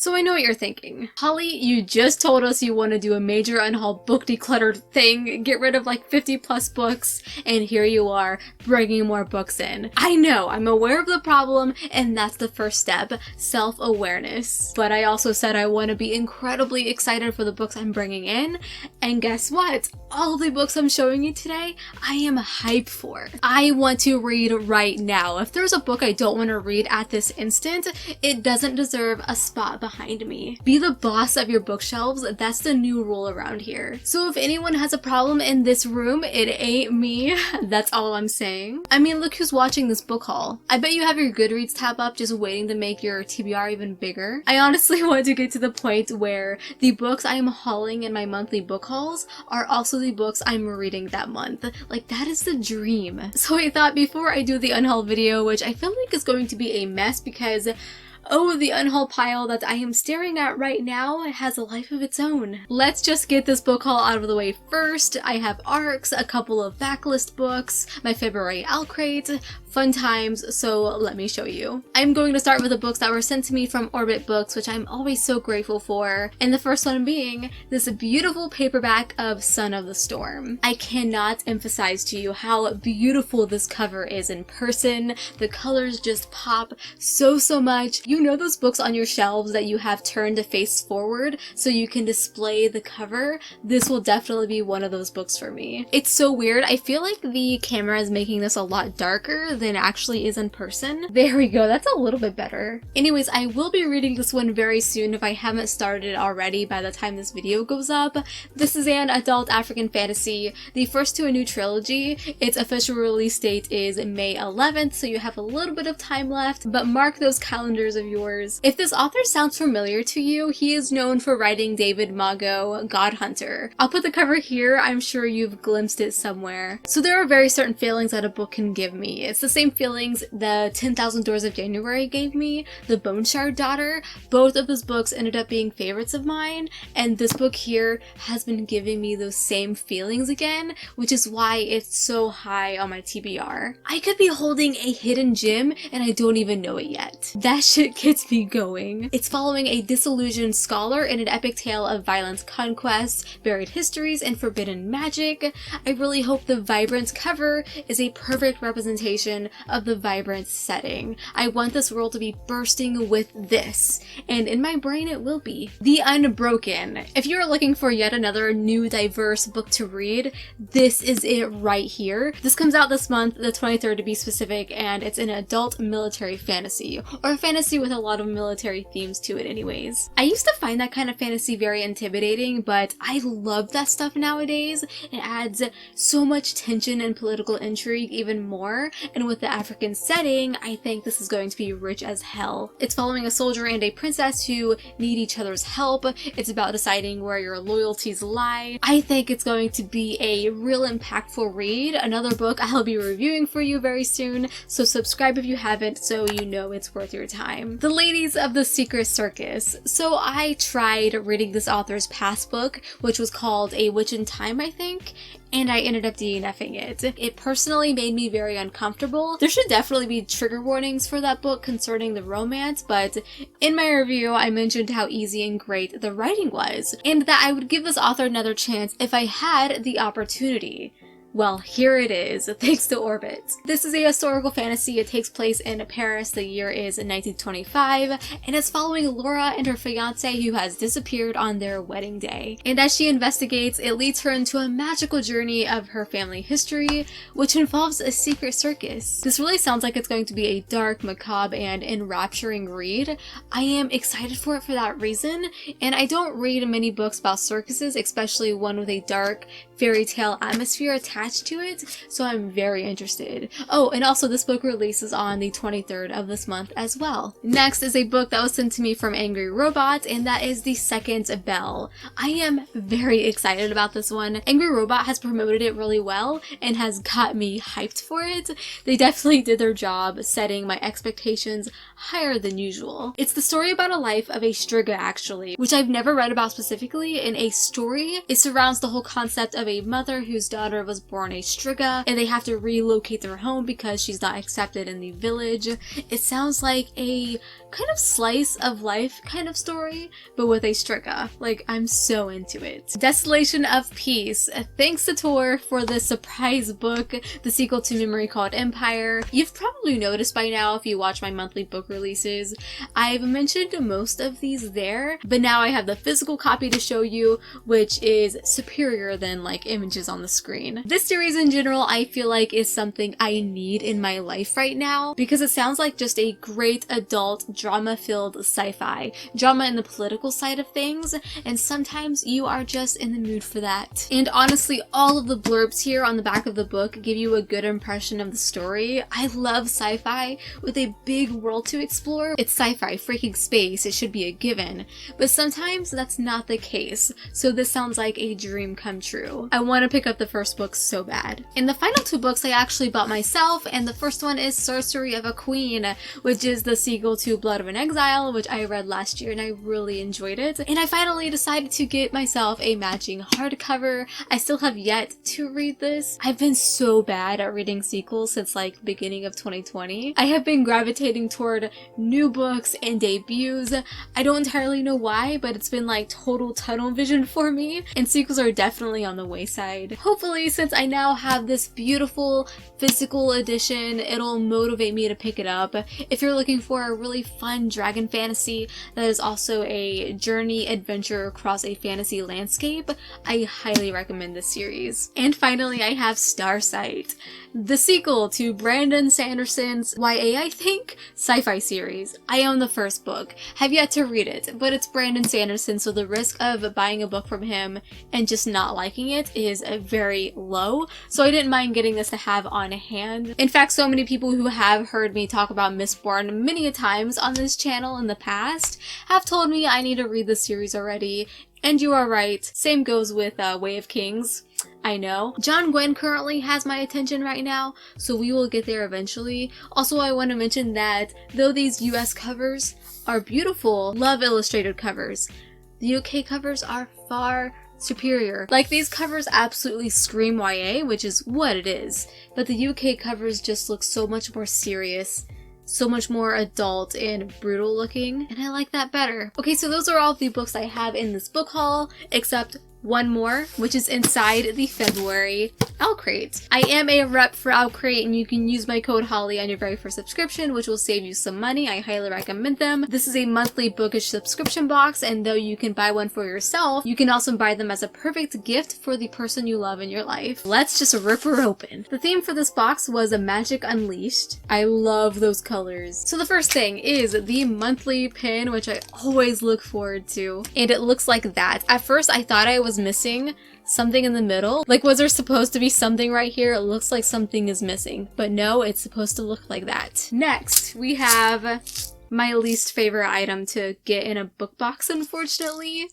So I know what you're thinking. Holly, you just told us you want to do a major unhaul book decluttered thing, get rid of like 50 plus books, and here you are, bringing more books in. I know, I'm aware of the problem, and that's the first step, self-awareness. But I also said I want to be incredibly excited for the books I'm bringing in, and guess what? All the books I'm showing you today, I am hyped for. I want to read right now. If there's a book I don't want to read at this instant, it doesn't deserve a spot behind me. Be the boss of your bookshelves, that's the new rule around here. So if anyone has a problem in this room, it ain't me. That's all I'm saying. I mean, look who's watching this book haul. I bet you have your Goodreads tab up just waiting to make your TBR even bigger. I honestly want to get to the point where the books I am hauling in my monthly book hauls are also the books I'm reading that month. Like, that is the dream. So I thought before I do the unhaul video, which I feel like is going to be a mess because the unhaul pile that I am staring at right now has a life of its own. Let's just get this book haul out of the way first. I have ARCs, a couple of backlist books, my February Crate, fun times, so let me show you. I'm going to start with the books that were sent to me from Orbit Books, which I'm always so grateful for, and the first one being this beautiful paperback of Son of the Storm. I cannot emphasize to you how beautiful this cover is in person. The colors just pop so much. You know those books on your shelves that you have turned to face forward so you can display the cover? This will definitely be one of those books for me. It's so weird. I feel like the camera is making this a lot darker than it actually is in person. There we go. That's a little bit better. Anyways, I will be reading this one very soon if I haven't started already by the time this video goes up. This is an adult African fantasy, the first to a new trilogy. Its official release date is May 11th, so you have a little bit of time left, but mark those calendars of yours. If this author sounds familiar to you, he is known for writing David Mago, God Hunter. I'll put the cover here. I'm sure you've glimpsed it somewhere. So there are very certain feelings that a book can give me. It's the same feelings the 10,000 Doors of January gave me, The Bone Shard Daughter. Both of those books ended up being favorites of mine, and this book here has been giving me those same feelings again, which is why it's so high on my TBR. I could be holding a hidden gem and I don't even know it yet. That shit gets me going. It's following a disillusioned scholar in an epic tale of violence, conquest, buried histories, and forbidden magic. I really hope the vibrant cover is a perfect representation of the vibrant setting. I want this world to be bursting with this, and in my brain it will be. The Unbroken. If you're looking for yet another new diverse book to read, this is it right here. This comes out this month, the 23rd to be specific, and it's an adult military fantasy, or a fantasy with a lot of military themes to it anyways. I used to find that kind of fantasy very intimidating, but I love that stuff nowadays. It adds so much tension and political intrigue even more, and with the African setting, I think this is going to be rich as hell. It's following a soldier and a princess who need each other's help. It's about deciding where your loyalties lie. I think it's going to be a real impactful read, another book I'll be reviewing for you very soon, so subscribe if you haven't so you know it's worth your time. The Ladies of the Secret Circus. So I tried reading this author's past book, which was called A Witch in Time, I think, and I ended up DNFing it. It personally made me very uncomfortable. There should definitely be trigger warnings for that book concerning the romance, but in my review I mentioned how easy and great the writing was, and that I would give this author another chance if I had the opportunity. Well, here it is, thanks to Orbit. This is a historical fantasy. It takes place in Paris. The year is 1925, and it's following Laura and her fiancé who has disappeared on their wedding day. And as she investigates, it leads her into a magical journey of her family history, which involves a secret circus. This really sounds like it's going to be a dark, macabre, and enrapturing read. I am excited for it for that reason, and I don't read many books about circuses, especially one with a dark, fairy tale atmosphere attached to it, so I'm very interested. Oh, and also this book releases on the 23rd of this month as well. Next is a book that was sent to me from Angry Robot, and that is The Second Belle. I am very excited about this one. Angry Robot has promoted it really well and has got me hyped for it. They definitely did their job setting my expectations higher than usual. It's the story about a life of a Striga, actually, which I've never read about specifically. In a story, it surrounds the whole concept of a mother whose daughter was born a Striga and they have to relocate their home because she's not accepted in the village. It sounds like a kind of slice of life kind of story, but with a Striga. Like, I'm so into it. Desolation of Peace. Thanks to Tor for the surprise book, the sequel to Memory Called Empire. You've probably noticed by now if you watch my monthly book releases, I've mentioned most of these there, but now I have the physical copy to show you, which is superior than like images on the screen. This series in general, I feel like is something I need in my life right now because it sounds like just a great adult drama-filled sci-fi. Drama in the political side of things, and sometimes you are just in the mood for that. And honestly, all of the blurbs here on the back of the book give you a good impression of the story. I love sci-fi with a big world to explore. It's sci-fi, freaking space, it should be a given. But sometimes that's not the case, so this sounds like a dream come true. I want to pick up the first book so bad. And the final two books I actually bought myself, and the first one is Sorcery of a Queen, which is the sequel to Blood of an Exile, which I read last year and I really enjoyed it. And I finally decided to get myself a matching hardcover. I still have yet to read this. I've been so bad at reading sequels since like the beginning of 2020. I have been gravitating toward new books and debuts. I don't entirely know why, but it's been like total tunnel vision for me, and sequels are definitely on the wayside. Hopefully, since I now have this beautiful physical edition, it'll motivate me to pick it up. If you're looking for a really fun dragon fantasy that is also a journey adventure across a fantasy landscape, I highly recommend this series. And finally, I have Starsight, the sequel to Brandon Sanderson's YA, I think, sci-fi series. I own the first book, have yet to read it, but it's Brandon Sanderson, so the risk of buying a book from him and just not liking it is very low, so I didn't mind getting this to have on hand. In fact, so many people who have heard me talk about Mistborn many a times on this channel in the past have told me I need to read this series already, and you are right. Same goes with Way of Kings. I know. John Gwynn currently has my attention right now, so we will get there eventually. Also, I want to mention that though these US covers are beautiful, love illustrated covers, the UK covers are far superior. Like, these covers absolutely scream YA, which is what it is, but the UK covers just look so much more serious, so much more adult and brutal looking, and I like that better. Okay, so those are all the books I have in this book haul, except one more, which is inside the February Owlcrate. I am a rep for Owlcrate, and you can use my code HOLLY on your very first subscription, which will save you some money. I highly recommend them. This is a monthly bookish subscription box, and though you can buy one for yourself, you can also buy them as a perfect gift for the person you love in your life. Let's just rip her open. The theme for this box was a Magic Unleashed. I love those colors. So the first thing is the monthly pin, which I always look forward to, and it looks like that. At first, I thought I was missing something in the middle. Like, was there supposed to be something right here? It looks like something is missing, but no, it's supposed to look like that. Next, we have my least favorite item to get in a book box, unfortunately.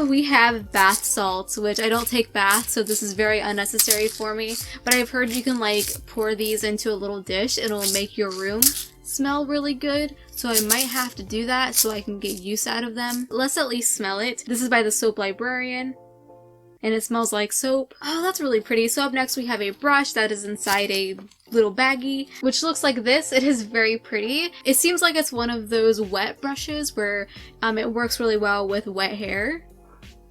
We have bath salts, which I don't take baths, so this is very unnecessary for me, but I've heard you can like pour these into a little dish. It'll make your room smell really good, so I might have to do that so I can get use out of them. Let's at least smell it. This is by the Soap Librarian, and it smells like soap. Oh, that's really pretty. So up next we have a brush that is inside a little baggie, which looks like this. It is very pretty. It seems like it's one of those wet brushes where it works really well with wet hair,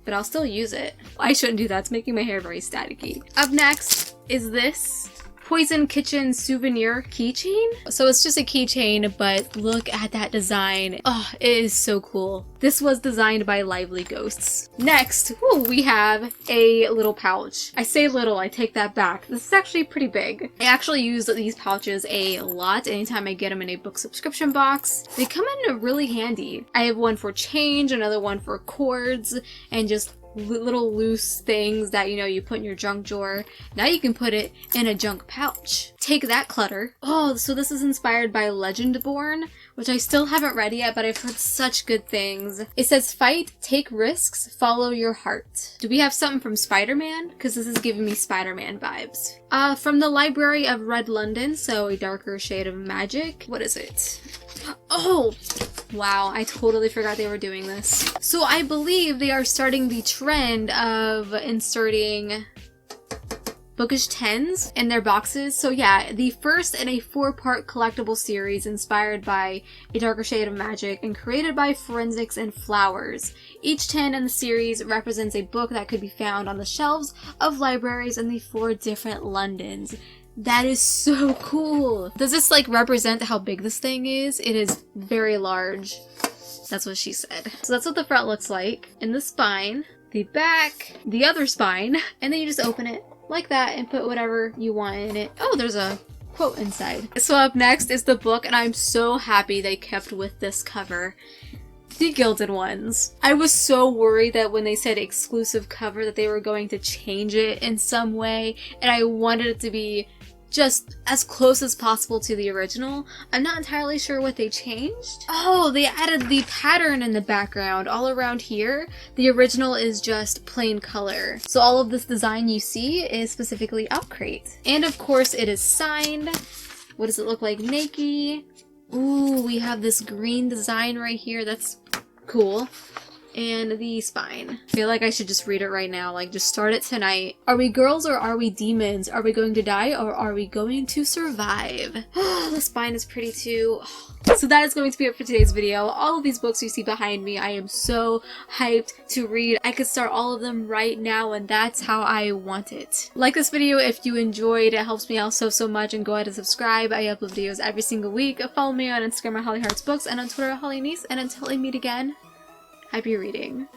but I'll still use it. I shouldn't do that. It's making my hair very staticky. Up next is this Poison Kitchen souvenir keychain. So it's just a keychain, but look at that design. Oh, it is so cool. This was designed by Lively Ghosts. Next, we have a little pouch. I say little, I take that back. This is actually pretty big. I actually use these pouches a lot anytime I get them in a book subscription box. They come in really handy. I have one for change, another one for cords, and just little loose things that, you know, you put in your junk drawer. Now you can put it in a junk pouch. Take that clutter. Oh, so this is inspired by Legendborn, which I still haven't read yet, but I've heard such good things. It says, fight, take risks, follow your heart. Do we have something from Spider-Man? Because this is giving me Spider-Man vibes. From the Library of Red London, so a darker shade of magic. What is it? Oh, wow, I totally forgot they were doing this. So I believe they are starting the trend of inserting bookish 10s in their boxes. So yeah, the first in a 4-part collectible series inspired by A Darker Shade of Magic and created by Forensics and Flowers. Each 10 in the series represents a book that could be found on the shelves of libraries in the 4 different Londons. That is so cool. Does this like represent how big this thing is? It is very large. That's what she said. So that's what the front looks like. And the spine, the back, the other spine, and then you just open it like that and put whatever you want in it. Oh, there's a quote inside. So up next is the book, and I'm so happy they kept with this cover. The Gilded Ones. I was so worried that when they said exclusive cover that they were going to change it in some way, and I wanted it to be just as close as possible to the original. I'm not entirely sure what they changed. Oh, they added the pattern in the background all around here. The original is just plain color. So all of this design you see is specifically Outcrate. And of course it is signed. What does it look like? Naked. Ooh, we have this green design right here. That's cool. And the spine. I feel like I should just read it right now, like just start it tonight. Are we girls or are we demons? Are we going to die or are we going to survive? The spine is pretty too. So that is going to be it for today's video. All of these books you see behind me, I am so hyped to read. I could start all of them right now, and that's how I want it. Like this video if you enjoyed. It helps me out so much, and go ahead and subscribe. I upload videos every single week. Follow me on Instagram at HollyHeartsBooks and on Twitter at HollyNiece. And until I meet again, happy reading.